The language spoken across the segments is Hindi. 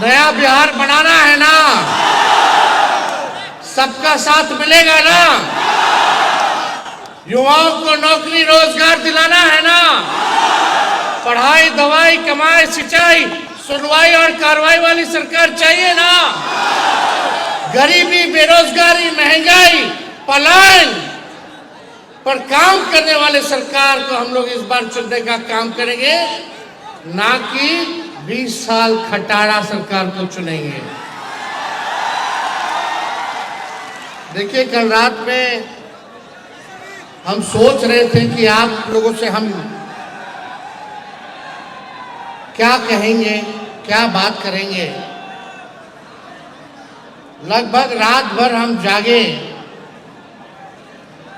नया बिहार बनाना है ना? सबका साथ मिलेगा ना? युवाओं को नौकरी रोजगार दिलाना है ना? पढ़ाई दवाई कमाई सिंचाई सुनवाई और कार्रवाई वाली सरकार चाहिए ना? गरीबी बेरोजगारी महंगाई पलायन पर काम करने वाले सरकार को हम लोग इस बार चुनने का काम करेंगे, ना कि 20 साल खटारा सरकार को चुनेंगे। देखिए, कल रात में हम सोच रहे थे कि आप लोगों से हम क्या कहेंगे, क्या बात करेंगे। लगभग रात भर हम जागे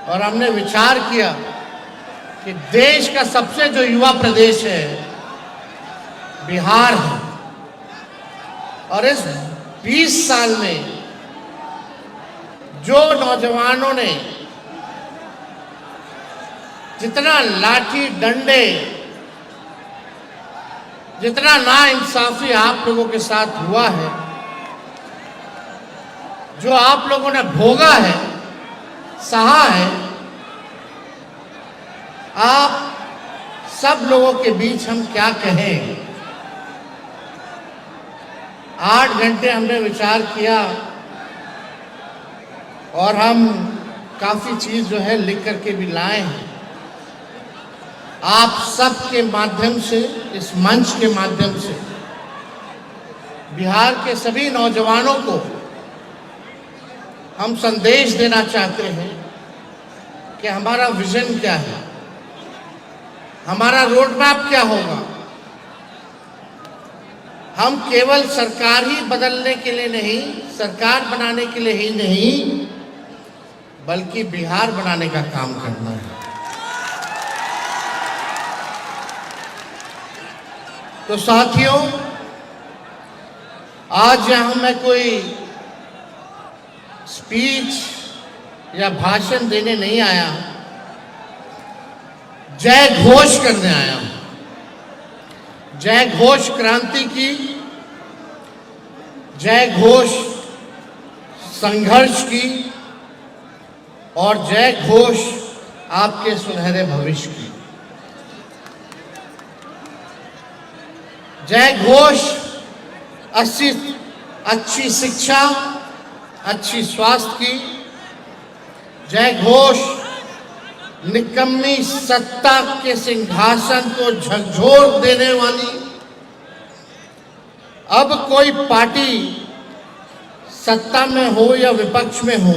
और हमने विचार किया कि देश का सबसे जो युवा प्रदेश है बिहार है, और इस 20 साल में जो नौजवानों ने जितना लाठी डंडे, जितना नाइंसाफी आप लोगों के साथ हुआ है, जो आप लोगों ने भोगा है, सहा है, आप सब लोगों के बीच हम क्या कहें। 8 घंटे हमने विचार किया और हम काफी चीज जो है लिख करके भी लाए हैं। आप सब के माध्यम से, इस मंच के माध्यम से बिहार के सभी नौजवानों को हम संदेश देना चाहते हैं कि हमारा विजन क्या है, हमारा रोड मैप क्या होगा। हम केवल सरकार ही बदलने के लिए नहीं, सरकार बनाने के लिए ही नहीं, बल्कि बिहार बनाने का काम करना है। तो साथियों, आज यहां मैं कोई स्पीच या भाषण देने नहीं आया, जय घोष करने आया हूं। जय घोष क्रांति की, जय घोष संघर्ष की, और जय घोष आपके सुनहरे भविष्य की। जय घोष अच्छी शिक्षा, अच्छी स्वास्थ्य की। जय घोष निकम्मी सत्ता के सिंहासन को झकझोर देने वाली। अब कोई पार्टी सत्ता में हो या विपक्ष में हो,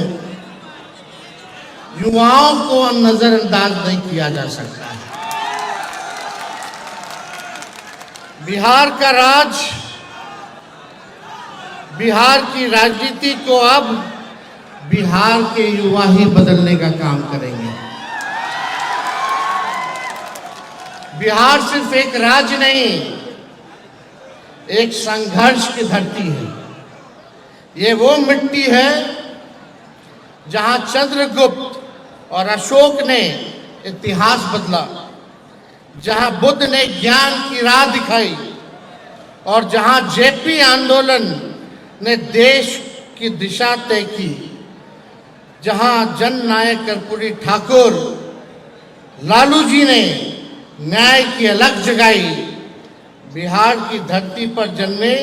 युवाओं को नजरअंदाज नहीं किया जा सकता है। बिहार का राज, बिहार की राजनीति को अब बिहार के युवा ही बदलने का काम करेंगे। बिहार सिर्फ एक राज्य नहीं, एक संघर्ष की धरती है। ये वो मिट्टी है जहां चंद्रगुप्त और अशोक ने इतिहास बदला, जहां बुद्ध ने ज्ञान की राह दिखाई, और जहां जेपी आंदोलन ने देश की दिशा तय की, जहां जननायक कर्पूरी ठाकुर लालू जी ने न्याय की अलख जगाई। बिहार की धरती पर जन्मे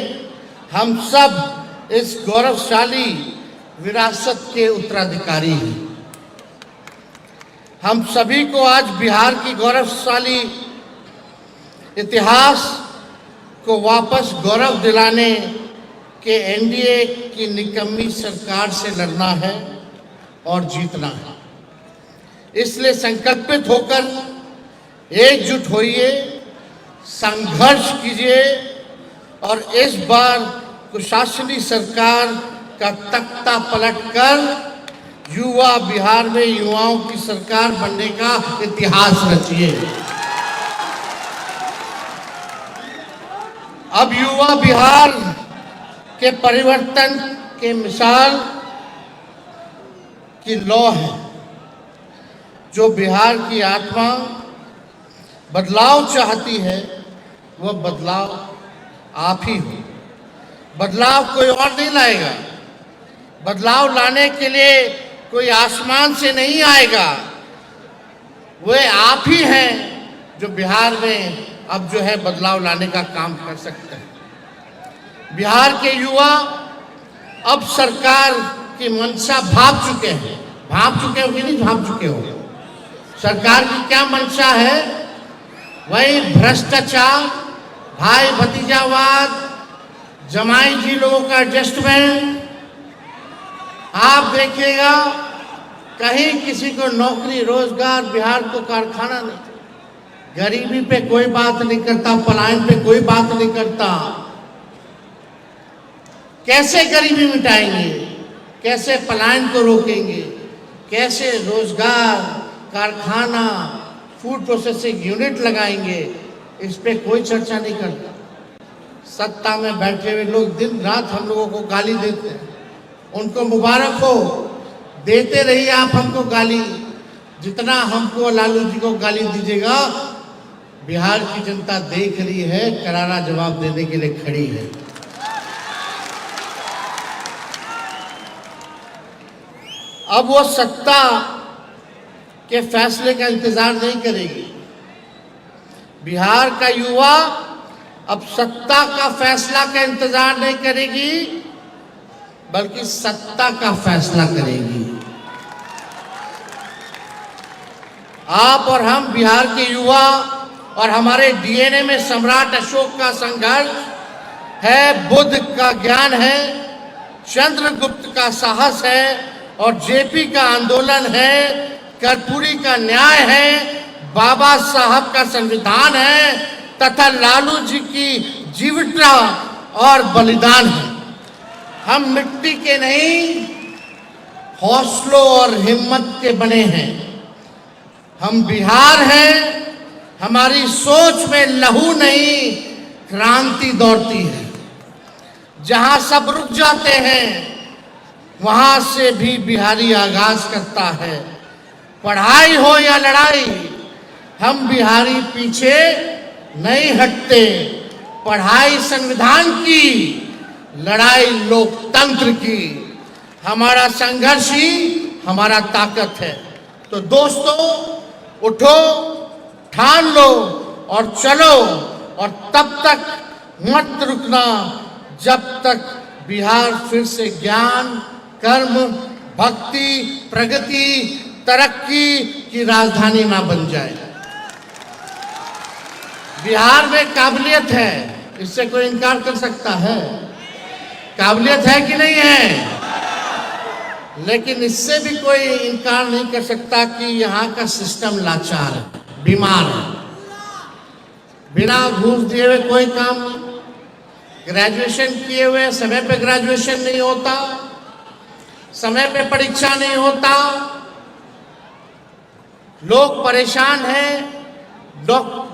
हम सब इस गौरवशाली विरासत के उत्तराधिकारी हैं। हम सभी को आज बिहार की गौरवशाली इतिहास को वापस गौरव दिलाने के एनडीए की निकम्मी सरकार से लड़ना है और जीतना है। इसलिए संकल्पित होकर एकजुट होइए, संघर्ष कीजिए और इस बार कुशासनी सरकार का तख्ता पलटकर युवा बिहार में युवाओं की सरकार बनने का इतिहास रचिए। अब युवा बिहार के परिवर्तन के मिसाल की लौ है। जो बिहार की आत्मा बदलाव चाहती है, वह बदलाव आप ही हो। बदलाव कोई और नहीं लाएगा। बदलाव लाने के लिए कोई आसमान से नहीं आएगा। वे आप ही हैं जो बिहार में अब जो है बदलाव लाने का काम कर सकते हैं। बिहार के युवा अब सरकार की मंशा भाप चुके हैं। भाप चुके हो कि नहीं भाप चुके हो? सरकार की क्या मंशा है? वही भ्रष्टाचार, भाई भतीजावाद, जमाई जी लोगों का एडजस्टमेंट। आप देखिएगा कहीं किसी को नौकरी रोजगार, बिहार को कारखाना नहीं, गरीबी पे कोई बात नहीं करता, पलायन पे कोई बात नहीं करता। कैसे गरीबी मिटाएंगे, कैसे पलायन को रोकेंगे, कैसे रोजगार, कारखाना, फूड प्रोसेसिंग यूनिट लगाएंगे, इस पे कोई चर्चा नहीं करता। सत्ता में बैठे हुए लोग दिन रात हम लोगों को गाली देते हैं। उनको मुबारक हो, देते रहिए आप हमको गाली। जितना हमको लालू जी को गाली दीजिएगा, बिहार की जनता देख रही है, करारा जवाब देने के लिए खड़ी है। अब वो सत्ता के फैसले का इंतजार नहीं करेगी। बिहार का युवा अब सत्ता का फैसला का इंतजार नहीं करेगी, बल्कि सत्ता का फैसला करेगी। आप और हम बिहार के युवा और हमारे डीएनए में सम्राट अशोक का संघर्ष है, बुद्ध का ज्ञान है, चंद्रगुप्त का साहस है और जेपी का आंदोलन है, कर्पूरी का न्याय है, बाबा साहब का संविधान है तथा लालू जी की जीवटता और बलिदान है। हम मिट्टी के नहीं, हौसलों और हिम्मत के बने हैं। हम बिहार हैं, हमारी सोच में लहू नहीं क्रांति दौड़ती है। जहां सब रुक जाते हैं वहां से भी बिहारी आगाज करता है। पढ़ाई हो या लड़ाई, हम बिहारी पीछे नहीं हटते। पढ़ाई संविधान की, लड़ाई लोकतंत्र की। हमारा संघर्ष ही हमारा ताकत है। तो दोस्तों, उठो, ठान लो और चलो, और तब तक मत रुकना जब तक बिहार फिर से ज्ञान, कर्म, भक्ति, प्रगति, तरक्की की राजधानी ना बन जाए। बिहार में काबिलियत है, इससे कोई इनकार कर सकता है? काबिलियत है कि नहीं है? लेकिन इससे भी कोई इनकार नहीं कर सकता कि यहाँ का सिस्टम लाचार है, बीमार है। बिना घूस दिए हुए कोई काम नहीं। ग्रेजुएशन किए हुए समय पे ग्रेजुएशन नहीं होता, समय पे परीक्षा नहीं होता, लोग परेशान हैं।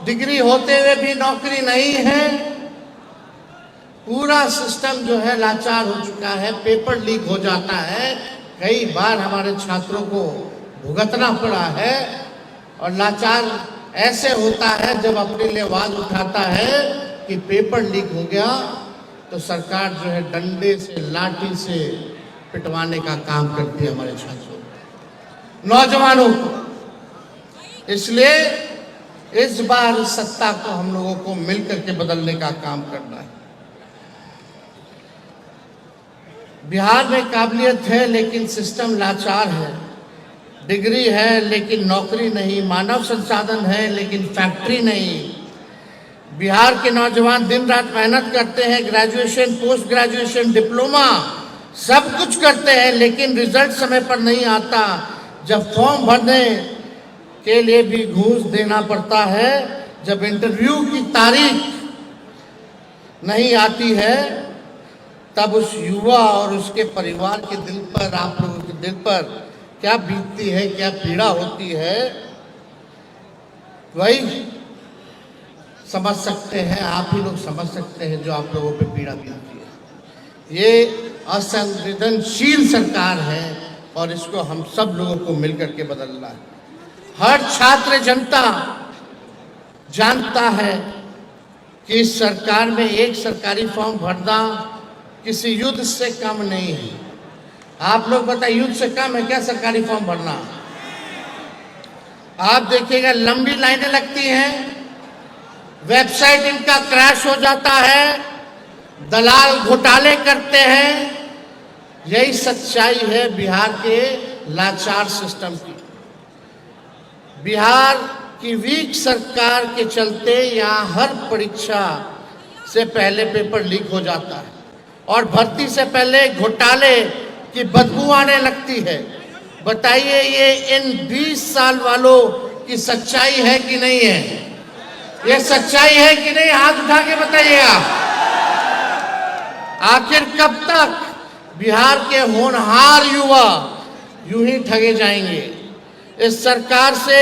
डिग्री होते हुए भी नौकरी नहीं है। पूरा सिस्टम जो है लाचार हो चुका है। पेपर लीक हो जाता है, कई बार हमारे छात्रों को भुगतना पड़ा है। और लाचार ऐसे होता है जब अपने लिए आवाज उठाता है कि पेपर लीक हो गया तो सरकार जो है डंडे से, लाठी से पिटवाने का काम करती है हमारे छात्रों, नौजवानों को। इसलिए इस बार सत्ता को हम लोगों को मिलकर के बदलने का काम करना है। बिहार में काबिलियत है लेकिन सिस्टम लाचार है। डिग्री है लेकिन नौकरी नहीं, मानव संसाधन है लेकिन फैक्ट्री नहीं। बिहार के नौजवान दिन रात मेहनत करते हैं, ग्रेजुएशन, पोस्ट ग्रेजुएशन, डिप्लोमा सब कुछ करते हैं, लेकिन रिजल्ट समय पर नहीं आता। जब फॉर्म भरने के लिए भी घूस देना पड़ता है, जब इंटरव्यू की तारीख नहीं आती है, तब उस युवा और उसके परिवार के दिल पर, आप लोगों के दिल पर क्या बीतती है, क्या पीड़ा होती है, वही समझ सकते हैं। आप ही लोग समझ सकते हैं जो आप लोगों पे पीड़ा बीतती है। ये असंवेदनशील सरकार है और इसको हम सब लोगों को मिलकर के बदलना है। हर छात्र जनता जानता है कि इस सरकार में एक सरकारी फॉर्म भरना किसी युद्ध से कम नहीं है। आप लोग बताइए, युद्ध से कम है क्या सरकारी फॉर्म भरना? आप देखिएगा लंबी लाइनें लगती हैं, वेबसाइट इनका क्रैश हो जाता है, दलाल घोटाले करते हैं। यही सच्चाई है बिहार के लाचार सिस्टम की। बिहार की वीक सरकार के चलते यहाँ हर परीक्षा से पहले पेपर लीक हो जाता है और भर्ती से पहले घोटाले की बदबू आने लगती है। बताइए ये इन 20 साल वालों की सच्चाई है कि नहीं है? ये सच्चाई है कि नहीं? हाथ उठा के बताइएगा। आखिर कब तक बिहार के होनहार युवा यूं ही ठगे जाएंगे? इस सरकार से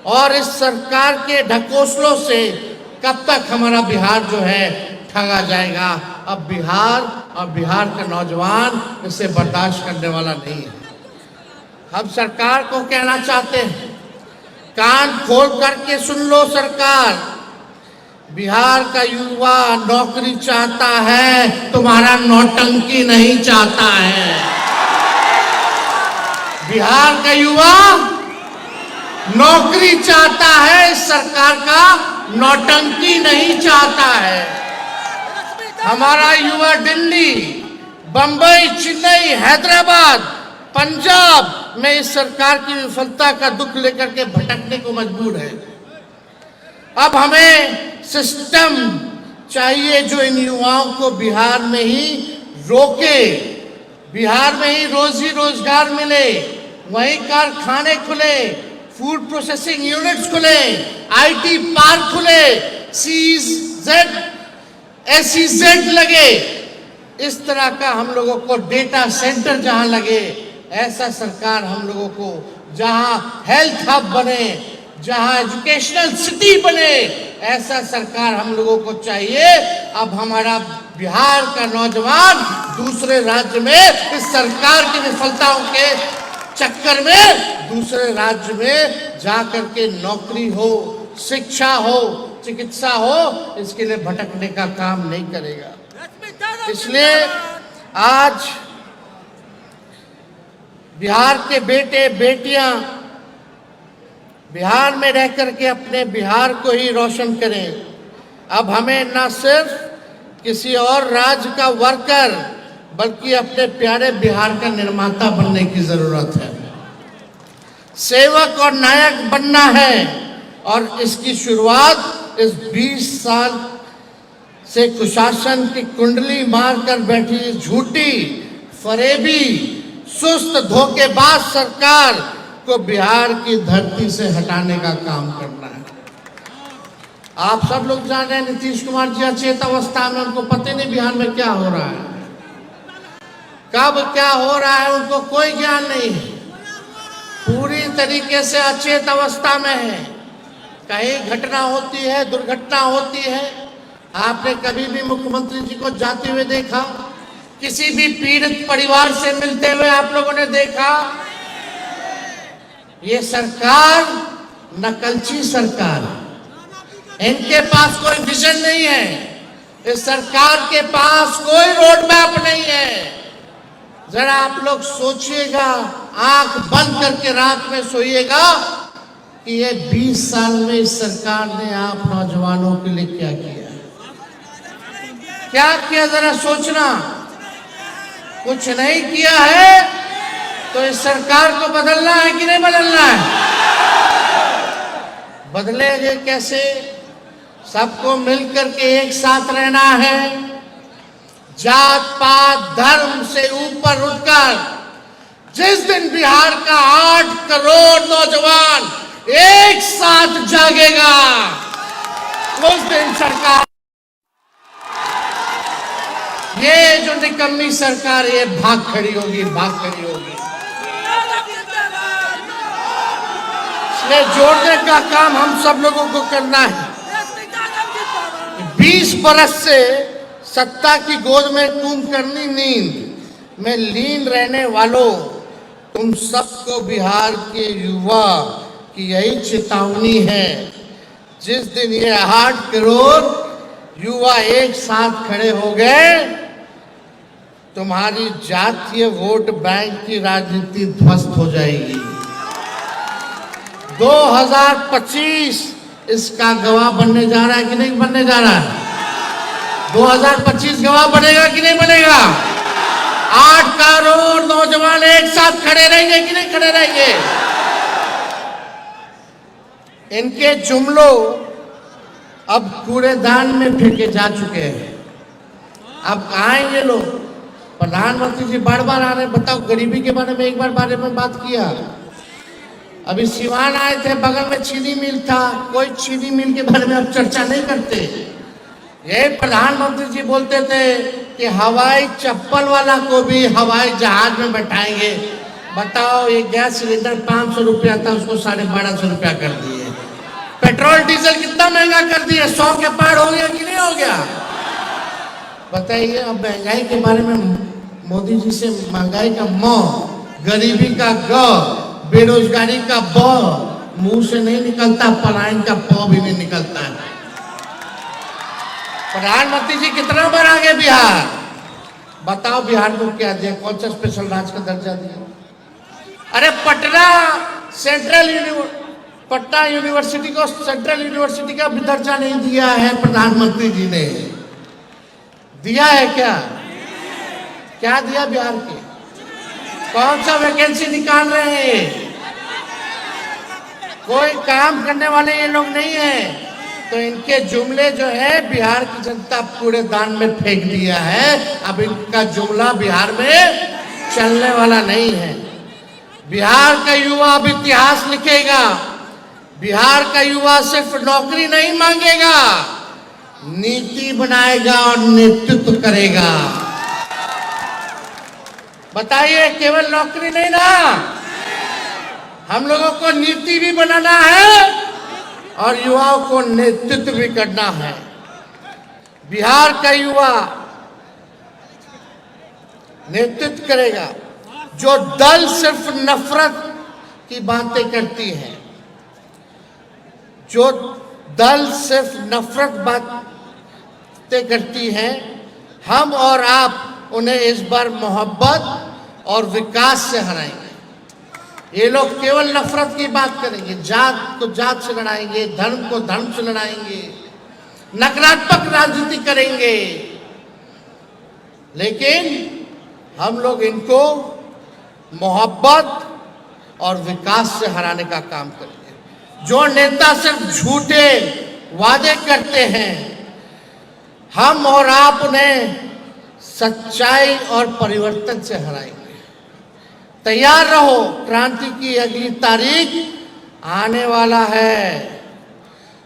और इस सरकार के ढकोसलों से कब तक हमारा बिहार जो है ठगा जाएगा? अब बिहार और बिहार का नौजवान इसे बर्दाश्त करने वाला नहीं है। हम सरकार को कहना चाहते हैं, कान खोल करके सुन लो सरकार, बिहार का युवा नौकरी चाहता है, तुम्हारा नौटंकी नहीं चाहता है। बिहार का युवा नौकरी चाहता है, इस सरकार का नौटंकी नहीं चाहता है। हमारा युवा दिल्ली, बंबई, चेन्नई, हैदराबाद, पंजाब में इस सरकार की विफलता का दुख लेकर के भटकने को मजबूर है। अब हमें सिस्टम चाहिए जो इन युवाओं को बिहार में ही रोके, बिहार में ही रोजी रोजगार मिले, वहीं कारखाने खुले, फूड प्रोसेसिंग यूनिट्स खुले, आईटी पार्क खुले, SEZ लगे। इस तरह का हम लोगों को डेटा सेंटर जहां लगे, ऐसा सरकार हम लोगों को, जहां हेल्थ हब बने, जहां एजुकेशनल सिटी बने, ऐसा सरकार हम लोगों को चाहिए। अब हमारा बिहार का नौजवान दूसरे राज्य में इस सरकार की विफलताओं के चक्कर में दूसरे राज्य में जा करके नौकरी हो, शिक्षा हो, चिकित्सा हो, इसके लिए भटकने का काम नहीं करेगा। इसलिए आज बिहार के बेटे बेटियां बिहार में रह करके अपने बिहार को ही रोशन करें। अब हमें न सिर्फ किसी और राज्य का वर्कर बल्कि अपने प्यारे बिहार का निर्माता बनने की जरूरत है। सेवक और नायक बनना है और इसकी शुरुआत इस 20 साल से कुशासन की कुंडली मारकर बैठी झूठी, फरेबी, सुस्त, धोखेबाज सरकार को बिहार की धरती से हटाने का काम करना है। आप सब लोग जान रहे हैं नीतीश कुमार जी अचेत अवस्था में, उनको पता नहीं बिहार में क्या हो रहा है, कब क्या हो रहा है, उनको कोई ज्ञान नहीं है। पूरी तरीके से अचेत अवस्था में है। कहीं घटना होती है, दुर्घटना होती है, आपने कभी भी मुख्यमंत्री जी को जाते हुए देखा? किसी भी पीड़ित परिवार से मिलते हुए आप लोगों ने देखा? ये सरकार नकलची सरकार, इनके पास कोई विजन नहीं है, इस सरकार के पास कोई रोड मैप नहीं है। जरा आप लोग सोचिएगा, आंख बंद करके रात में सोइएगा कि ये 20 साल में इस सरकार ने आप नौजवानों के लिए क्या किया, क्या किया? जरा सोचना। कुछ नहीं किया है तो इस सरकार को बदलना है कि नहीं बदलना है? बदलेंगे कैसे? सबको मिलकर के एक साथ रहना है, जात पात धर्म से ऊपर उठकर। जिस दिन बिहार का 8 करोड़ नौजवान एक साथ जागेगा, उस दिन सरकार, ये जो निकम्मी सरकार, ये भाग खड़ी होगी, भाग खड़ी होगी। इसलिए जोड़ने का काम हम सब लोगों को करना है। 20 बरस से सत्ता की गोद में कुंभकर्णी नींद में लीन रहने वालों, तुम सबको बिहार के युवा की यही चेतावनी है। जिस दिन ये 8 करोड़ युवा एक साथ खड़े हो गए, तुम्हारी जातीय वोट बैंक की राजनीति ध्वस्त हो जाएगी। 2025 इसका गवाह बनने जा रहा है कि नहीं बनने जा रहा है? 2025 गवाह बनेगा कि नहीं बनेगा? 8 करोड़ नौजवान एक साथ खड़े रहेंगे कि नहीं खड़े रहेंगे? इनके जुमलों अब कूड़ेदान में फेंके जा चुके हैं। अब कहाँ हैं ये लोग? प्रधानमंत्री जी बार बार आ रहे हैं। बताओ, गरीबी के बारे में एक बारे में बात किया? अभी सिवान आए थे, बगल में चीनी मिल था, कोई चीनी मिल के बारे में अब चर्चा नहीं करते। ये प्रधानमंत्री जी बोलते थे कि हवाई चप्पल वाला को भी हवाई जहाज में बैठाएंगे। बताओ, ये गैस सिलेंडर 500 रुपया था, उसको 1250 रुपया कर दिए। पेट्रोल डीजल कितना महंगा कर दिए? 100 के पार हो गया कि नहीं हो गया? बताइए। अब महंगाई के बारे में मोदी जी से महंगाई का म, गरीबी का ग, बेरोजगारी का ब मुंह से नहीं निकलता, पलायन का प भी नहीं निकलता है। प्रधानमंत्री जी कितना बार आ गए बिहार? बताओ, बिहार को क्या दिया? कौन सा स्पेशल राज्य का दर्जा दिया? अरे पटना यूनिवर्सिटी को सेंट्रल यूनिवर्सिटी का भी दर्जा नहीं दिया है प्रधानमंत्री जी ने। दिया है क्या? क्या दिया बिहार के? कौन सा वैकेंसी निकाल रहे हैं? कोई काम करने वाले ये लोग नहीं है। तो इनके जुमले जो है बिहार की जनता कूड़ेदान में फेंक दिया है। अब इनका जुमला बिहार में चलने वाला नहीं है। बिहार का युवा अब इतिहास लिखेगा। बिहार का युवा सिर्फ नौकरी नहीं मांगेगा, नीति बनाएगा और नेतृत्व करेगा। बताइए, केवल नौकरी नहीं ना, हम लोगों को नीति भी बनाना है और युवाओं को नेतृत्व भी करना है। बिहार का युवा नेतृत्व करेगा। जो दल सिर्फ नफरत की बातें करती है, जो दल सिर्फ नफरत बातें करती हैं, हम और आप उन्हें इस बार मोहब्बत और विकास से हराएंगे। ये लोग केवल नफरत की बात करेंगे, जात को जात से लड़ाएंगे, धर्म को धर्म से लड़ाएंगे, नकारात्मक राजनीति करेंगे। लेकिन हम लोग इनको मोहब्बत और विकास से हराने का काम करेंगे। जो नेता सिर्फ झूठे वादे करते हैं, हम और आप उन्हें सच्चाई और परिवर्तन से हराएंगे। तैयार रहो, क्रांति की अगली तारीख आने वाला है।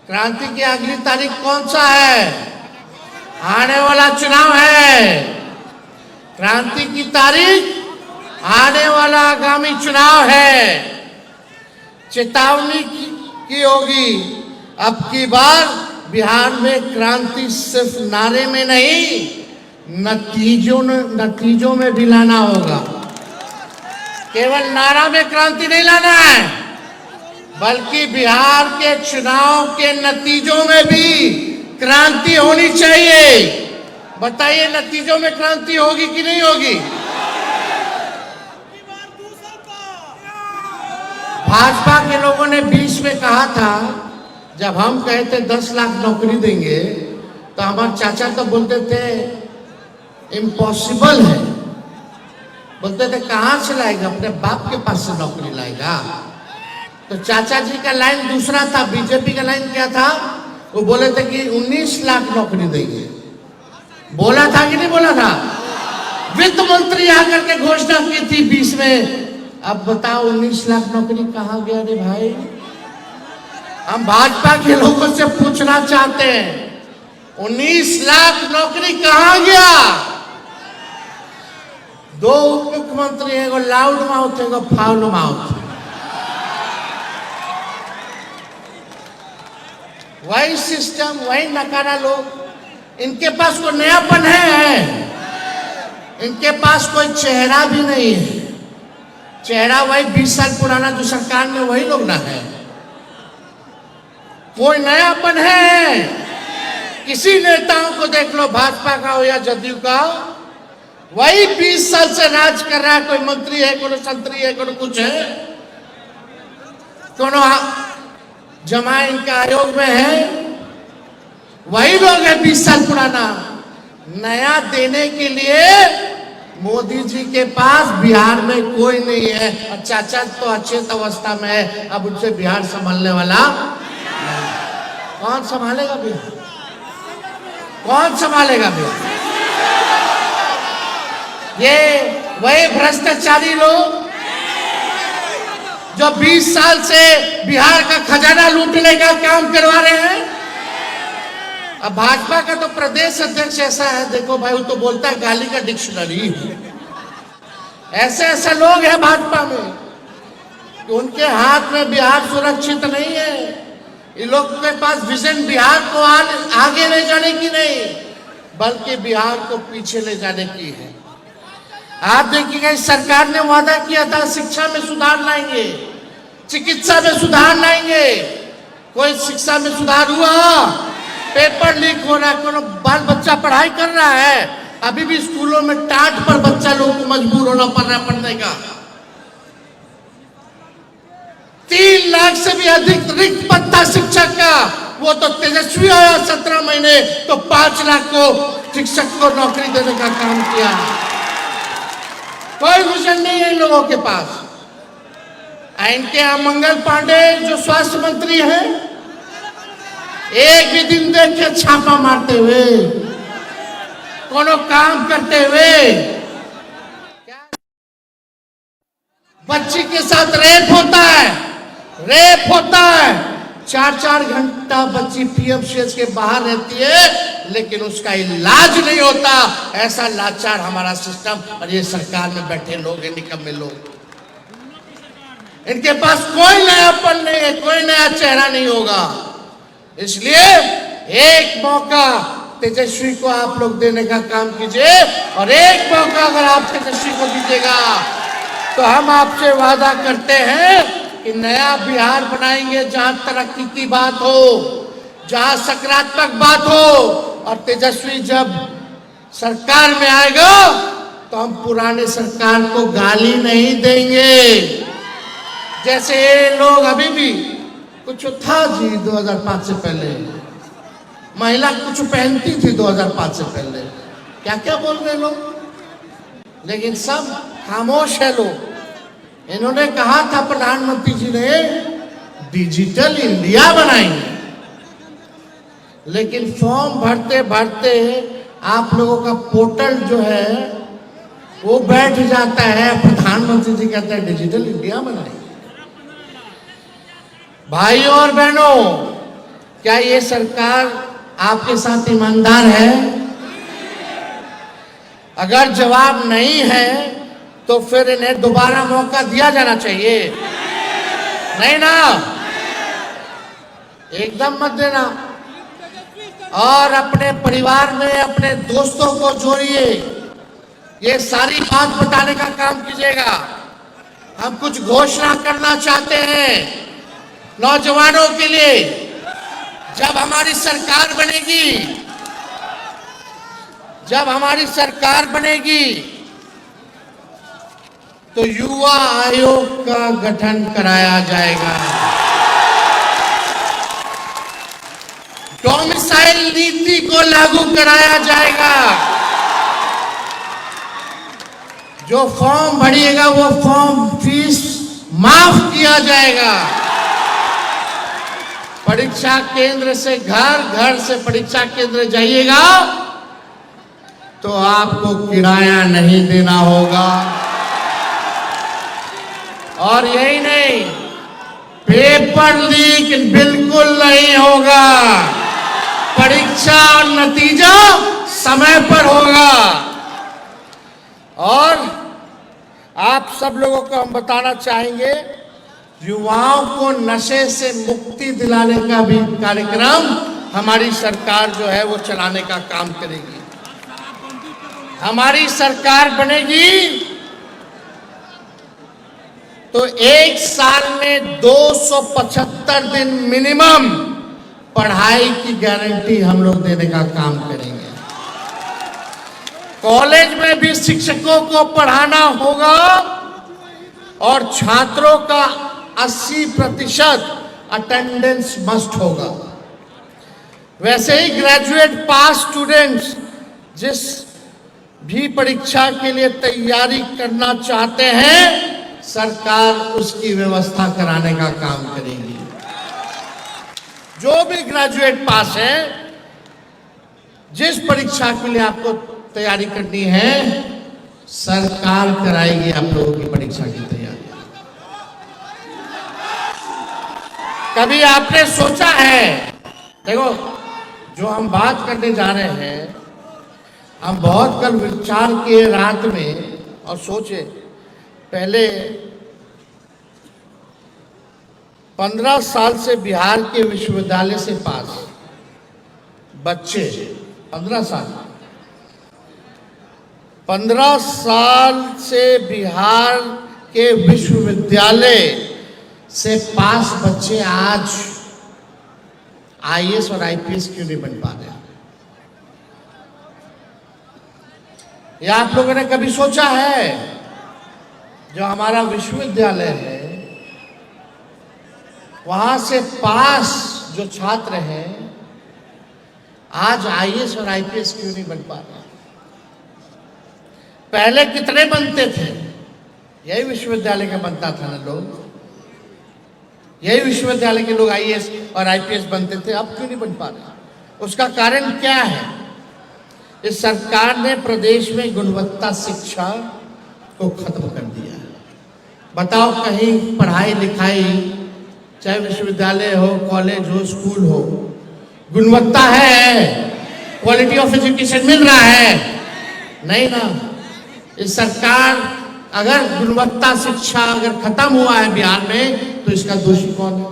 क्रांति की अगली तारीख कौन सा है? आने वाला चुनाव है। क्रांति की तारीख आने वाला आगामी चुनाव है। चेतावनी की होगी, अब की बार बिहार में क्रांति सिर्फ नारे में नहीं, नतीजों में भी लाना होगा। केवल नारा में क्रांति नहीं लाना है, बल्कि बिहार के चुनाव के नतीजों में भी क्रांति होनी चाहिए। बताइए, नतीजों में क्रांति होगी कि नहीं होगी? भाजपा के लोगों ने बीच में कहा था, जब हम कहे थे 10 लाख नौकरी देंगे, तो हमारे चाचा तो बोलते थे इम्पॉसिबल है। बोलते थे कहाँ से लाएगा, अपने बाप के पास से नौकरी लाएगा। तो चाचा जी का लाइन दूसरा था, बीजेपी का लाइन क्या था? वो बोले थे कि 19 लाख नौकरी देंगे। बोला था कि नहीं बोला था? वित्त मंत्री आकर के घोषणा की थी 20 में। अब बताओ 19 लाख नौकरी कहाँ गया रे भाई? हम भाजपा के लोगों से पूछना चाहते हैं, 19 लाख नौकरी कहाँ गया? 2 उप मुख्यमंत्री है, एगो लाउड माउथ है, एगो फाउल माउथ। वही सिस्टम, वही नकारा लोग। इनके पास कोई नयापन है? इनके पास कोई चेहरा भी नहीं है। चेहरा वही 20 साल पुराना जो सरकार में, वही लोग ना है। कोई नयापन है? किसी नेताओं को देख लो, भाजपा का हो या जदयू का, वही 20 साल से राज कर रहा है। कोई मंत्री है, कोई संतरी है, कोई कुछ है, कोनो जमा इनका आयोग में है, वही लोग है 20 साल पुराना। नया देने के लिए मोदी जी के पास बिहार में कोई नहीं है। और चाचा तो अच्छे अवस्था में है, अब उनसे बिहार संभालने वाला कौन संभालेगा बिहार? कौन संभालेगा बिहार? ये वही भ्रष्टाचारी लोग जो 20 साल से बिहार का खजाना लूटने का काम करवा रहे हैं। अब भाजपा का तो प्रदेश अध्यक्ष ऐसा है, देखो भाई, वो तो बोलता है गाली का डिक्शनरी। ऐसे ऐसे लोग हैं भाजपा में कि उनके हाथ में बिहार सुरक्षित नहीं है। इन लोग के पास विजन बिहार को आगे ले जाने की नहीं, बल्कि बिहार को पीछे ले जाने की है। आप देखिएगा, इस सरकार ने वादा किया था शिक्षा में सुधार लाएंगे, चिकित्सा में सुधार लाएंगे। कोई शिक्षा में सुधार हुआ? पेपर लीक हो रहा है, कोनो बाल बच्चा पढ़ाई कर रहा है, अभी भी स्कूलों में टाट पर बच्चा लोग को मजबूर होना पड़ रहा है पढ़ने का। 3 लाख से भी अधिक रिक्त पद था शिक्षक का, वो तो तेजस्वी आया 17 महीने तो 5 लाख को शिक्षक को नौकरी देने का काम किया। कोई विजन नहीं है इन लोगों के पास। इनके यहाँ मंगल पांडे जो स्वास्थ्य मंत्री हैं, एक भी दिन देखे छापा मारते हुए, कोनो काम करते हुए। बच्ची के साथ रेप होता है, रेप होता है, 4-4 घंटा बच्ची पीएमसीएच के बाहर रहती है, लेकिन उसका इलाज नहीं होता। ऐसा लाचार हमारा सिस्टम और ये सरकार में बैठे लोग हैं, निकम्मे लोग। इनके पास कोई नयापन नहीं है, कोई नया चेहरा नहीं होगा। इसलिए एक मौका तेजस्वी को आप लोग देने का काम कीजिए, और एक मौका अगर आप तेजस्वी को दीजिएगा तो हम आपसे वादा करते हैं कि नया बिहार बनाएंगे, जहां तरक्की की बात हो, जहां सकारात्मक बात हो। और तेजस्वी जब सरकार में आएगा तो हम पुराने सरकार को गाली नहीं देंगे। जैसे ये लोग अभी भी कुछ था जी 2005 से पहले, महिला कुछ पहनती थी 2005 से पहले, क्या क्या बोल रहे लोग, लेकिन सब खामोश है लोग। इन्होंने कहा था प्रधानमंत्री जी ने डिजिटल इंडिया बनाएंगे, लेकिन फॉर्म भरते भरते आप लोगों का पोर्टल जो है वो बैठ जाता है, प्रधानमंत्री जी कहते हैं डिजिटल इंडिया बनाएंगे। भाइयों और बहनों, क्या ये सरकार आपके साथ ईमानदार है? अगर जवाब नहीं है तो फिर इन्हें दोबारा मौका दिया जाना चाहिए, नहीं ना? एकदम मत देना। और अपने परिवार में अपने दोस्तों को जोड़िए, ये सारी बात बताने का काम कीजिएगा। हम कुछ घोषणा करना चाहते हैं नौजवानों के लिए। जब हमारी सरकार बनेगी, जब हमारी सरकार बनेगी तो युवा आयोग का गठन कराया जाएगा। डोमिसाइल नीति को लागू कराया जाएगा। जो फॉर्म भरिएगा वो फॉर्म फीस माफ किया जाएगा। परीक्षा केंद्र से घर, घर से परीक्षा केंद्र जाइएगा तो आपको किराया नहीं देना होगा। और यही नहीं, पेपर लीक बिल्कुल नहीं होगा। परीक्षा और नतीजा समय पर होगा। और आप सब लोगों को हम बताना चाहेंगे, युवाओं को नशे से मुक्ति दिलाने का भी कार्यक्रम हमारी सरकार जो है वो चलाने का काम करेगी। हमारी सरकार बनेगी तो 1 साल में 275 दिन मिनिमम पढ़ाई की गारंटी हम लोग देने का काम करेंगे। कॉलेज में भी शिक्षकों को पढ़ाना होगा और छात्रों का 80% अटेंडेंस मस्ट होगा। वैसे ही ग्रेजुएट पास स्टूडेंट्स जिस भी परीक्षा के लिए तैयारी करना चाहते हैं, सरकार उसकी व्यवस्था कराने का काम करेगी। जो भी ग्रेजुएट पास है, जिस परीक्षा के लिए आपको तैयारी करनी है, सरकार कराएगी आप लोगों की परीक्षा की तैयारी। कभी आपने सोचा है, देखो जो हम बात करने जा रहे हैं, हम बहुत कल विचार किए रात में और सोचे, पहले 15 साल से बिहार के विश्वविद्यालय से पास बच्चे 15 साल से बिहार के विश्वविद्यालय से पास बच्चे आज आईएएस और आईपीएस क्यों नहीं बन पा रहे? या आप लोगों ने कभी सोचा है, जो हमारा विश्वविद्यालय है वहां से पास जो छात्र हैं आज आईएएस और आईपीएस क्यों नहीं बन पा रहे? पहले कितने बनते थे? यही विश्वविद्यालय का बनता था ना लोग, यही विश्वविद्यालय के लोग आईएएस और आईपीएस बनते थे, अब क्यों नहीं बन पा रहे? उसका कारण क्या है? इस सरकार ने प्रदेश में गुणवत्ता शिक्षा को खत्म कर दिया। बताओ, कहीं पढ़ाई लिखाई, चाहे विश्वविद्यालय हो, कॉलेज हो, स्कूल हो, गुणवत्ता है? क्वालिटी ऑफ एजुकेशन मिल रहा है? नहीं ना। इस सरकार, अगर गुणवत्ता शिक्षा अगर खत्म हुआ है बिहार में, तो इसका दोषी कौन है?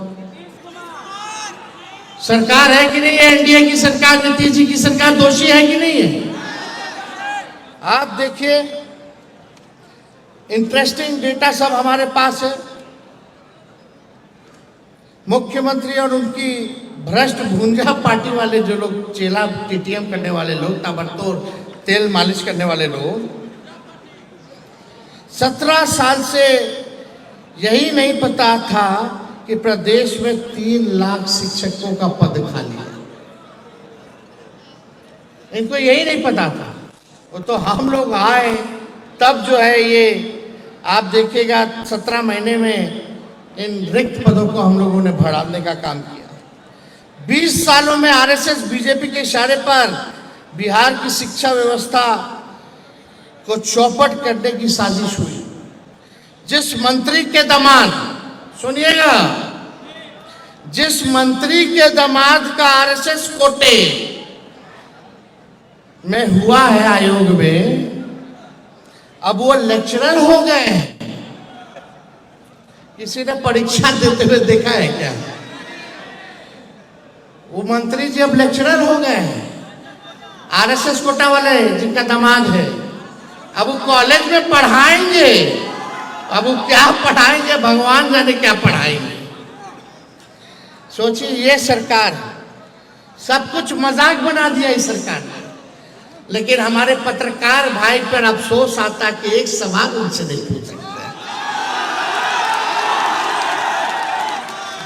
सरकार है कि नहीं है? एनडीए की सरकार, नीतीश जी की सरकार दोषी है कि नहीं है? आप देखिए, इंटरेस्टिंग डेटा सब हमारे पास है। मुख्यमंत्री और उनकी भ्रष्ट भूंजा पार्टी वाले जो लोग, चेला टीटीएम करने वाले लोग, ताबड़तोड़ तेल मालिश करने वाले लोग, 17 साल से यही नहीं पता था कि प्रदेश में 3 लाख शिक्षकों का पद खाली है। इनको यही नहीं पता था। वो तो हम लोग आए तब जो है, ये आप देखिएगा 17 महीने में इन रिक्त पदों को हम लोगों ने बढ़ाने का काम किया। 20 सालों में आरएसएस बीजेपी के इशारे पर बिहार की शिक्षा व्यवस्था को चौपट करने की साजिश हुई। जिस मंत्री के दामाद, सुनिएगा, जिस मंत्री के दामाद का आरएसएस कोटे में हुआ है आयोग में, अब वो लेक्चरर हो गए हैं। किसी ने परीक्षा देते हुए देखा है क्या? वो मंत्री जी अब लेक्चरर हो गए हैं, आरएसएस कोटा वाले जिनका दामाद है। अब वो कॉलेज में पढ़ाएंगे, अब वो क्या पढ़ाएंगे, भगवान जाने क्या पढ़ाएंगे। सोचिए, ये सरकार सब कुछ मजाक बना दिया इस सरकार ने। लेकिन हमारे पत्रकार भाई पर अफसोस आता कि एक सवाल उनसे नहीं पूछ सकते।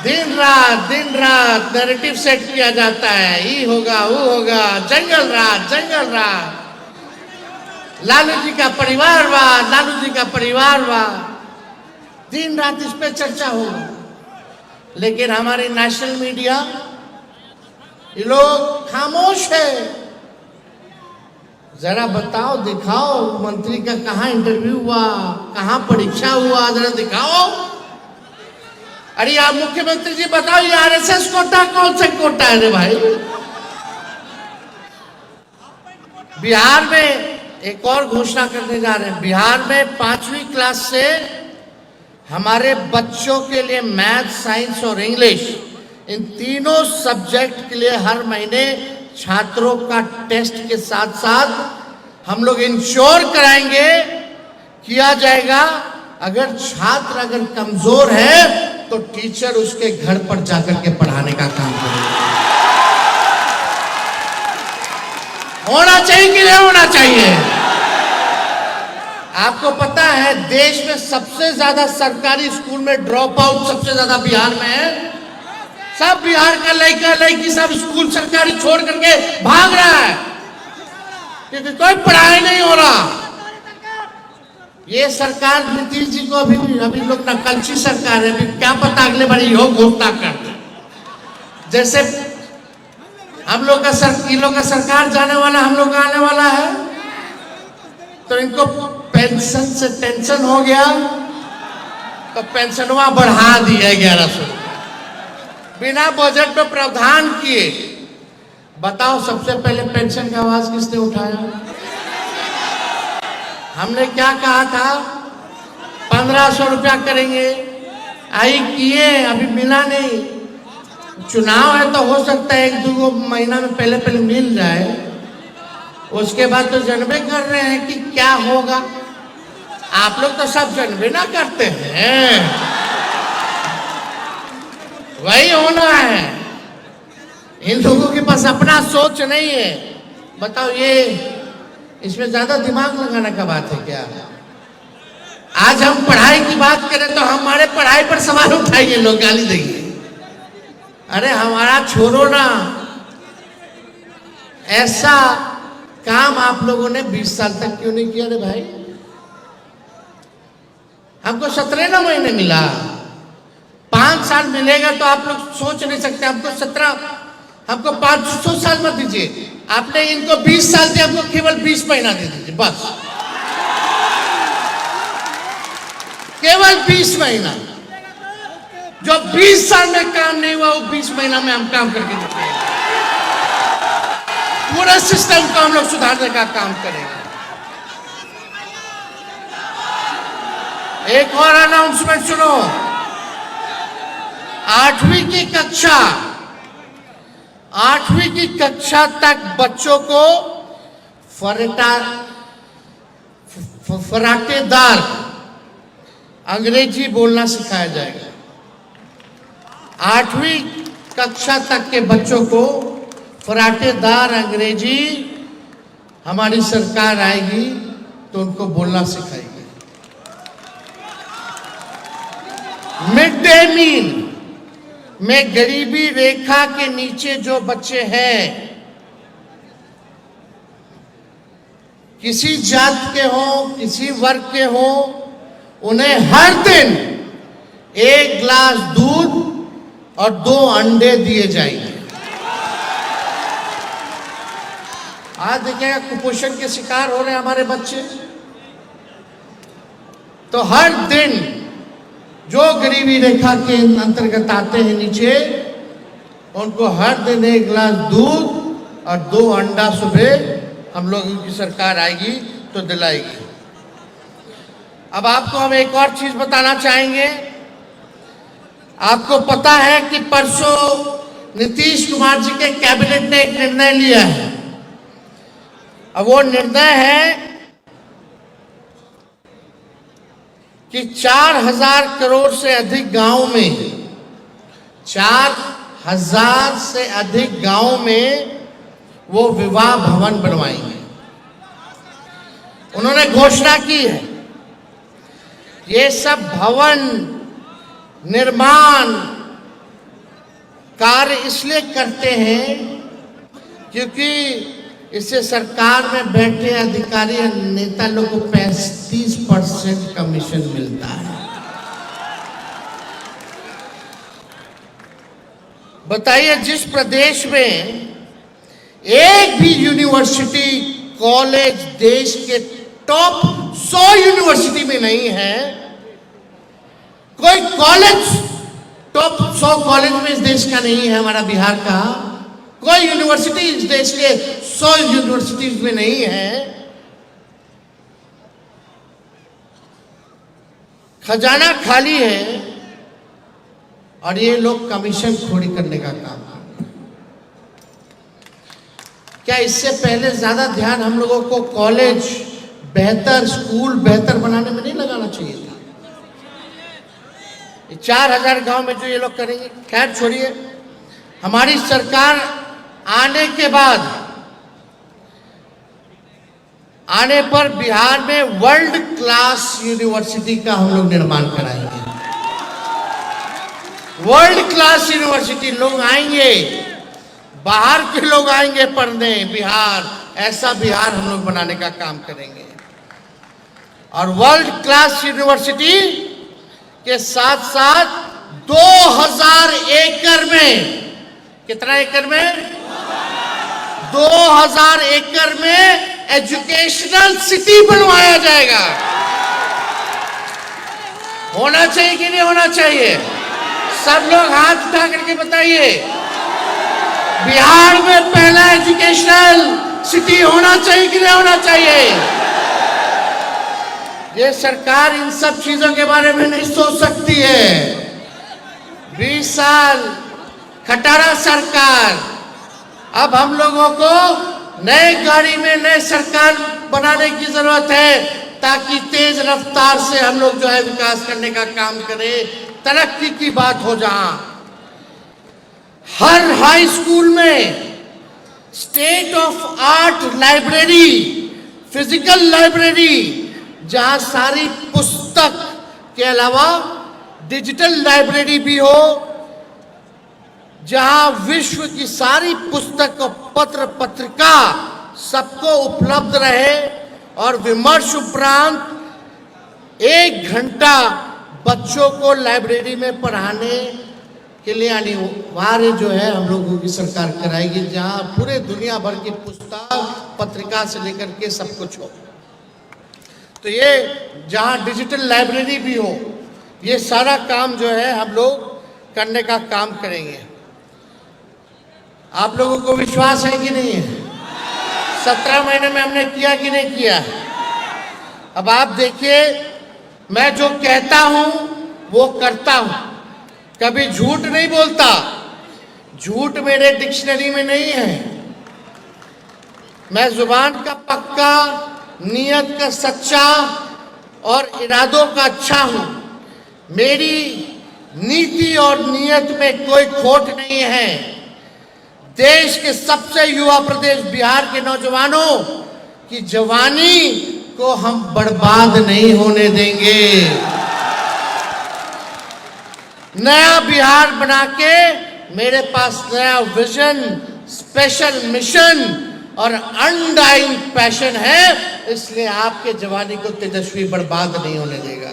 दिन रात नैरेटिव सेट किया जाता है, ये होगा वो होगा, जंगल राज, लालू जी का परिवारवाद, लालू जी का परिवारवाद, दिन रात इस पे चर्चा होगा। लेकिन हमारी नेशनल मीडिया, ये लोग खामोश है। जरा बताओ, दिखाओ, मंत्री का कहाँ इंटरव्यू हुआ, कहाँ परीक्षा हुआ, जरा दिखाओ। अरे यार मुख्यमंत्री जी बताओ, ये आरएसएस कोटा कौन सा कोटा है रे भाई? बिहार में एक और घोषणा करने जा रहे हैं। बिहार में 5वीं क्लास से हमारे बच्चों के लिए मैथ, साइंस और इंग्लिश, इन तीनों सब्जेक्ट के लिए हर महीने छात्रों का टेस्ट के साथ साथ हम लोग इंश्योर कराएंगे, किया जाएगा। अगर छात्र अगर कमजोर है तो टीचर उसके घर पर जाकर के पढ़ाने का काम करेगा। होना चाहिए कि नहीं होना चाहिए? देश में सबसे ज्यादा सरकारी स्कूल में ड्रॉप आउट सबसे ज्यादा बिहार में है। सब बिहार का लड़का लड़की सब स्कूल सरकारी छोड़ करके भाग रहा है क्योंकि कोई पढ़ाई नहीं हो रहा। ये सरकार नीतीश जी को अभी लोग नकलची सरकार है, अभी क्या पता अगले बार यो घोषणा कर दे। जैसे हम लोग का इन लोग का सरकार जाने वाला, हम लोग का आने वाला है, तो इनको पेंशन से टेंशन हो गया तो पेंशनवा बढ़ा दिया 1100 रुपया बिना बजट में प्रावधान किए। बताओ सबसे पहले पेंशन का आवाज किसने उठाया? हमने क्या कहा था? 1500 रुपया करेंगे, आई किए, अभी मिला नहीं। चुनाव है तो हो सकता है 1-2 महीना में पहले पहले मिल जाए, उसके बाद तो जानबे कर रहे हैं कि क्या होगा। आप लोग तो सब जानबे ना करते हैं, वही होना है। इन लोगों के पास अपना सोच नहीं है। बताओ ये इसमें ज्यादा दिमाग लगाने का बात है क्या? आज हम पढ़ाई की बात करें तो हमारे पढ़ाई पर सवाल उठाएंगे लोग, गाली देंगे। अरे हमारा छोड़ो ना, ऐसा काम आप लोगों ने 20 साल तक क्यों नहीं किया? रे भाई, हमको 17 महीने मिला, 5 साल मिलेगा तो आप लोग सोच नहीं सकते। हमको 500 साल मत दीजिए, आपने इनको 20 साल दिए, हमको केवल 20 महीना दे दीजिए बस, केवल 20 महीना। जो 20 साल में काम नहीं हुआ वो 20 महीना में हम काम करके दिखाएंगे। पूरा सिस्टम को हम लोग सुधारने का काम करेंगे। एक और अनाउंसमेंट सुनो, 8वीं की कक्षा तक बच्चों को फराटेदार अंग्रेजी बोलना सिखाया जाएगा। 8वीं कक्षा तक के बच्चों को फराटेदार अंग्रेजी हमारी सरकार आएगी तो उनको बोलना सिखाएगी। मिड डे मील में गरीबी रेखा के नीचे जो बच्चे हैं, किसी जात के हो, किसी वर्ग के हो, उन्हें हर दिन 1 गिलास दूध और 2 अंडे दिए जाएंगे। आज देखिएगा कुपोषण के शिकार हो रहे हैं हमारे बच्चे, तो हर दिन जो गरीबी रेखा के अंतर्गत आते हैं नीचे, उनको हर दिन 1 गिलास दूध और 2 अंडा सुबह हम लोगों की सरकार आएगी तो दिलाएगी। अब आपको हम एक और चीज बताना चाहेंगे। आपको पता है कि परसों नीतीश कुमार जी के कैबिनेट ने एक निर्णय लिया है। अब वो निर्णय है कि 4000 करोड़ से अधिक गांव में, 4000 से अधिक गांव में वो विवाह भवन बनवाएंगे। उन्होंने घोषणा की है। ये सब भवन निर्माण कार्य इसलिए करते हैं क्योंकि इससे सरकार में बैठे अधिकारी और नेता लोग को 35% कमीशन मिलता है। बताइए, जिस प्रदेश में एक भी यूनिवर्सिटी कॉलेज देश के टॉप 100 यूनिवर्सिटी में नहीं है, कोई कॉलेज टॉप 100 कॉलेज में इस देश का नहीं है, हमारा बिहार का कोई यूनिवर्सिटी इस देश के 100 यूनिवर्सिटीज में नहीं है, खजाना खाली है और ये लोग कमीशन खोरी करने का काम करते हैं। क्या इससे पहले ज्यादा ध्यान हम लोगों को कॉलेज बेहतर, स्कूल बेहतर बनाने में नहीं लगाना चाहिए था? 4000 गांव में जो ये लोग करेंगे, खैर छोड़िए। हमारी सरकार आने के बाद आने पर बिहार में वर्ल्ड क्लास यूनिवर्सिटी का हम लोग निर्माण कराएंगे। वर्ल्ड क्लास यूनिवर्सिटी, लोग आएंगे, बाहर के लोग आएंगे पढ़ने बिहार, ऐसा बिहार हम लोग बनाने का काम करेंगे। और वर्ल्ड क्लास यूनिवर्सिटी के साथ साथ 2000 एकड़ में, कितना एकड़ में? 2000 एकड़ में एजुकेशनल सिटी बनवाया जाएगा। होना चाहिए कि नहीं होना चाहिए? सब लोग हाथ उठा करके बताइए, बिहार में पहला एजुकेशनल सिटी होना चाहिए कि नहीं होना चाहिए? ये सरकार इन सब चीजों के बारे में नहीं सोच सकती है। 20 साल खटारा सरकार, अब हम लोगों को नए गाड़ी में नए सरकार बनाने की जरूरत है, ताकि तेज रफ्तार से हम लोग जो है विकास करने का काम करें, तरक्की की बात हो। जहां हर हाई स्कूल में state of art library, physical library, जहां सारी पुस्तक के अलावा डिजिटल लाइब्रेरी भी हो, जहां विश्व की सारी पुस्तक और पत्र पत्रिका सबको उपलब्ध रहे, और विमर्श उपरांत 1 घंटा बच्चों को लाइब्रेरी में पढ़ाने के लिए अनिवार्य जो है हम लोगों की सरकार कराएगी, जहां पूरे दुनिया भर की पुस्तक पत्रिका से लेकर के सब कुछ हो। तो ये जहां डिजिटल लाइब्रेरी भी हो, ये सारा काम जो है हम लोग करने का काम करेंगे। आप लोगों को विश्वास है कि नहीं है? 17 महीने में हमने किया कि नहीं किया? अब आप देखिए, मैं जो कहता हूं वो करता हूं, कभी झूठ नहीं बोलता। झूठ मेरे डिक्शनरी में नहीं है। मैं जुबान का पक्का, नियत का सच्चा और इरादों का अच्छा हूं। मेरी नीति और नियत में कोई खोट नहीं है। देश के सबसे युवा प्रदेश बिहार के नौजवानों की जवानी को हम बर्बाद नहीं होने देंगे। नया बिहार बना के मेरे पास नया विजन, स्पेशल मिशन और अनडाइंग पैशन है, इसलिए आपके जवानी को तेजस्वी बर्बाद नहीं होने देगा।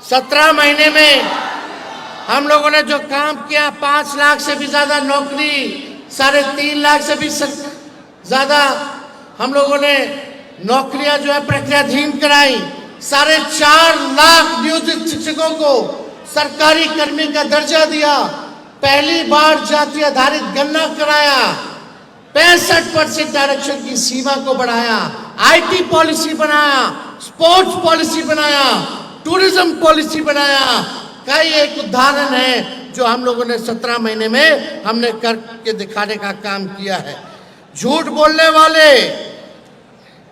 17 महीने में हम लोगों ने जो काम किया, 5 लाख से भी ज्यादा नौकरी, 3.5 लाख से भी ज्यादा हम लोगों ने नौकरियां जो है प्रक्रियाधीन कराई। 4.5 लाख नियोजित शिक्षकों को सरकारी कर्मी का दर्जा दिया। पहली बार जाति आधारित गणना कराया। 65% आरक्षण की सीमा को बढ़ाया। IT पॉलिसी बनाया, स्पोर्ट्स पॉलिसी बनाया, टूरिज्म पॉलिसी बनाया। कई एक उदाहरण है जो हम लोगों ने 17 महीने में हमने करके दिखाने का काम किया है। झूठ बोलने वाले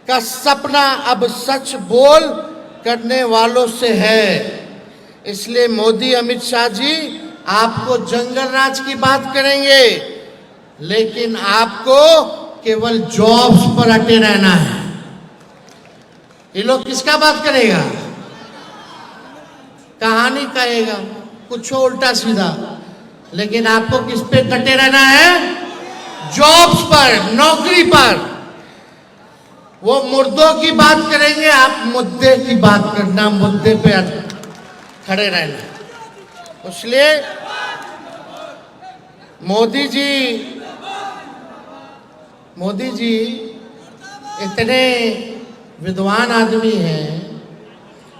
का सपना अब सच बोल करने वालों से है। इसलिए मोदी, अमित शाह जी आपको जंगल राज की बात करेंगे, लेकिन आपको केवल जॉब्स पर अटे रहना है। ये लोग किसका बात करेगा? कहानी कहेगा, कुछ उल्टा सीधा, लेकिन आपको किस पे कटे रहना है? जॉब्स पर, नौकरी पर। वो मुर्दों की बात करेंगे, आप मुद्दे की बात करना, मुद्दे पे खड़े रहना। इसलिए मोदी जी इतने विद्वान आदमी हैं,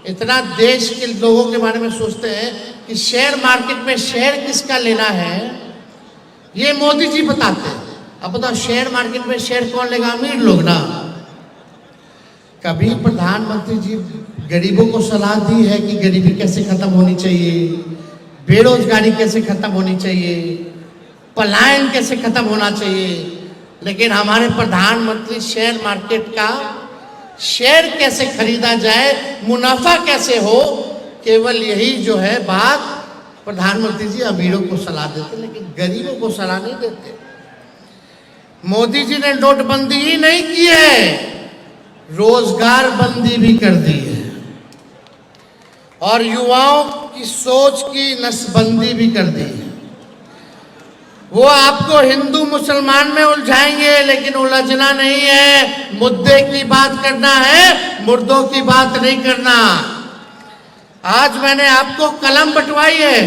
इतना देश के लोगों के बारे में सोचते हैं कि शेयर मार्केट में शेयर किसका लेना है, ये मोदी जी बताते हैं। अब बताओ, शेयर मार्केट में शेयर कौन लेगा? अमीर लोग ना। कभी प्रधानमंत्री जी गरीबों को सलाह दी है कि गरीबी कैसे खत्म होनी चाहिए, बेरोजगारी कैसे खत्म होनी चाहिए, पलायन कैसे खत्म होना चाहिए? लेकिन हमारे प्रधानमंत्री शेयर मार्केट का शेयर कैसे खरीदा जाए, मुनाफा कैसे हो, केवल यही जो है बात प्रधानमंत्री जी अमीरों को सलाह देते, लेकिन गरीबों को सलाह नहीं देते। मोदी जी ने नोटबंदी ही नहीं की है, रोजगार बंदी भी कर दी है और युवाओं की सोच की नसबंदी भी कर दी है। वो आपको हिंदू मुसलमान में उलझाएंगे, लेकिन उलझना नहीं है, मुद्दे की बात करना है, मुर्दों की बात नहीं करना। आज मैंने आपको कलम बंटवाई है,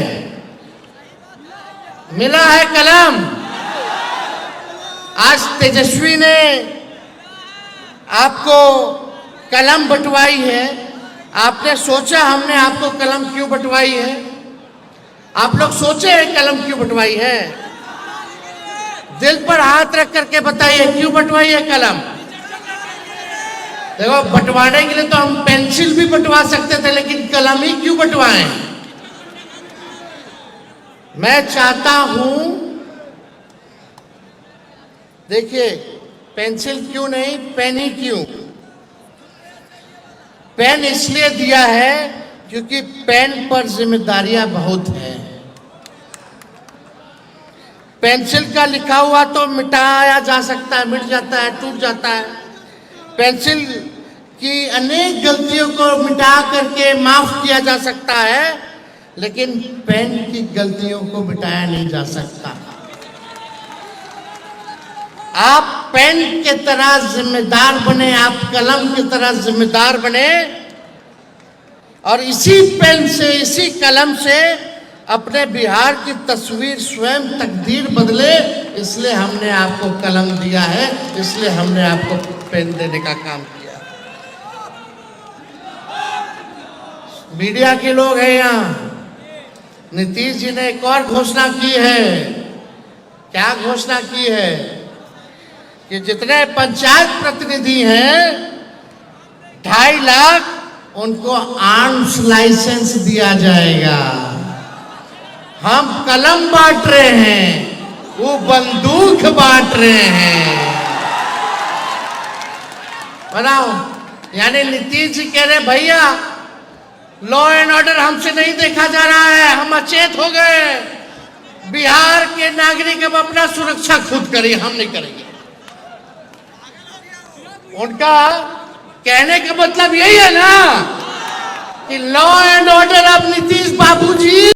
मिला है कलम। आज तेजस्वी ने आपको कलम बंटवाई है। आपने सोचा हमने आपको कलम क्यों बंटवाई है? आप लोग सोचे हैं कलम क्यों बंटवाई है? दिल पर हाथ रख करके बताइए क्यों बंटवाई है कलम। देखो, बंटवाने के लिए तो हम पेंसिल भी बंटवा सकते थे, लेकिन कलम ही क्यों बंटवाएं? मैं चाहता हूं, देखिए, पेंसिल क्यों नहीं, पेन ही क्यों? पेन इसलिए दिया है क्योंकि पेन पर जिम्मेदारियां बहुत हैं। पेंसिल का लिखा हुआ तो मिटाया जा सकता है, मिट जाता है, टूट जाता है। पेंसिल की अनेक गलतियों को मिटा करके माफ किया जा सकता है, लेकिन पेन की गलतियों को मिटाया नहीं जा सकता। आप पेन के तरह जिम्मेदार बने, आप कलम की तरह जिम्मेदार बने और इसी पेन से, इसी कलम से अपने बिहार की तस्वीर, स्वयं तकदीर बदले। इसलिए हमने आपको कलम दिया है, इसलिए हमने आपको पेन देने का काम किया। मीडिया के लोग हैं यहाँ। नीतीश जी ने एक और घोषणा की है। क्या घोषणा की है? कि जितने पंचायत प्रतिनिधि हैं 2.5 लाख उनको आर्म्स लाइसेंस दिया जाएगा। हम कलम बांट रहे हैं, वो बंदूक बांट रहे हैं। बताओ, यानी नीतीश जी कह रहे भैया लॉ एंड ऑर्डर हमसे नहीं देखा जा रहा है, हम अचेत हो गए। बिहार के नागरिक अब अपना सुरक्षा खुद करिए, हम नहीं करेंगे। उनका कहने का मतलब यही है ना कि लॉ एंड ऑर्डर अब नीतीश बाबूजी